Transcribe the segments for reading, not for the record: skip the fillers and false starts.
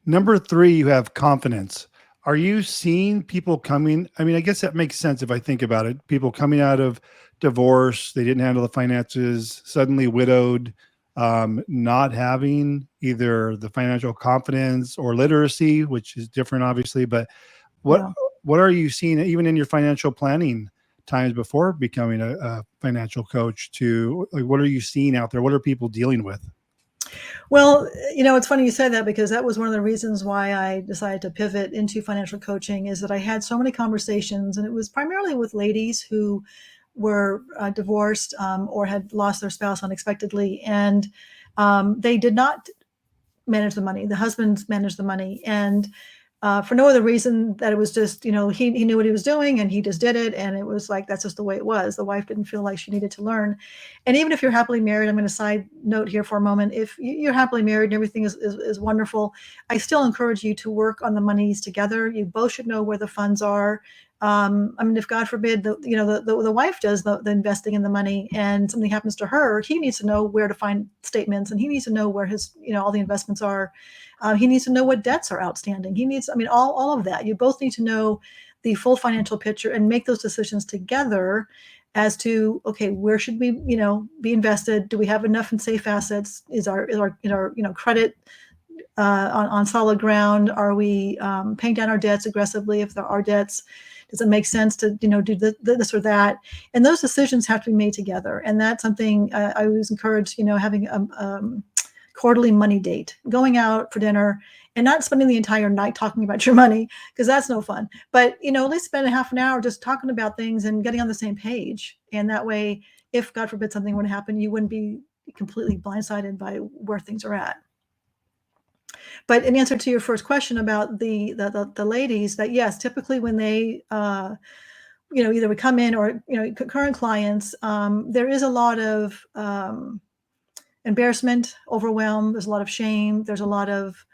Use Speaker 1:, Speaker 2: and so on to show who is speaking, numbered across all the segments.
Speaker 1: Number three, you have confidence. Are you seeing people coming? I mean, I guess that makes sense if I think about it. People coming out of divorce, they didn't handle the finances, suddenly widowed, not having either the financial confidence or literacy, which is different, obviously. But what
Speaker 2: Yeah.
Speaker 1: what are you seeing, even in your financial planning times before becoming a financial coach? To like, what are you seeing out there? What are people dealing with?
Speaker 2: Well, it's funny you said that because that was one of the reasons why I decided to pivot into financial coaching is that I had so many conversations, and it was primarily with ladies who were divorced or had lost their spouse unexpectedly, and they did not manage the money. The husbands managed the money, and for no other reason that it was just, he knew what he was doing and he just did it. And it was like, that's just the way it was. The wife didn't feel like she needed to learn. And even if you're happily married, I'm going to side note here for a moment. If you're happily married and everything is wonderful, I still encourage you to work on the monies together. You both should know where the funds are. I mean, if God forbid, the wife does the investing in the money and something happens to her, he needs to know where to find statements, and he needs to know where his, all the investments are. He needs to know what debts are outstanding. He needs, I mean, all of that. You both need to know the full financial picture and make those decisions together as to, okay, where should we, be invested? Do we have enough in safe assets? Is our credit on solid ground? Are we paying down our debts aggressively if there are debts? Does it make sense to do this or that? And those decisions have to be made together. And that's something I always encourage, having a quarterly money date, going out for dinner and not spending the entire night talking about your money, because that's no fun. But at least spend a half an hour just talking about things and getting on the same page. And that way, if God forbid something would happen, you wouldn't be completely blindsided by where things are at. But in answer to your first question about the ladies, that yes, typically when they either would come in or current clients, there is a lot of embarrassment, overwhelm. There's a lot of shame. There's a lot of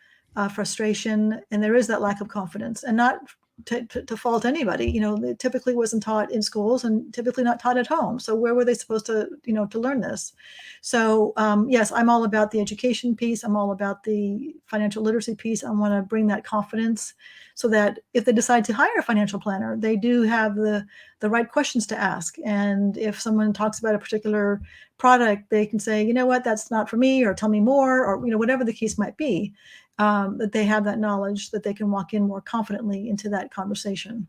Speaker 2: frustration, and there is that lack of confidence. And not to fault anybody, it typically wasn't taught in schools and typically not taught at home. So where were they supposed to, to learn this? So yes, I'm all about the education piece. I'm all about the financial literacy piece. I want to bring that confidence so that if they decide to hire a financial planner, they do have the right questions to ask. And if someone talks about a particular product, they can say, you know what, that's not for me, or tell me more, or whatever the case might be. That they have that knowledge that they can walk in more confidently into that conversation.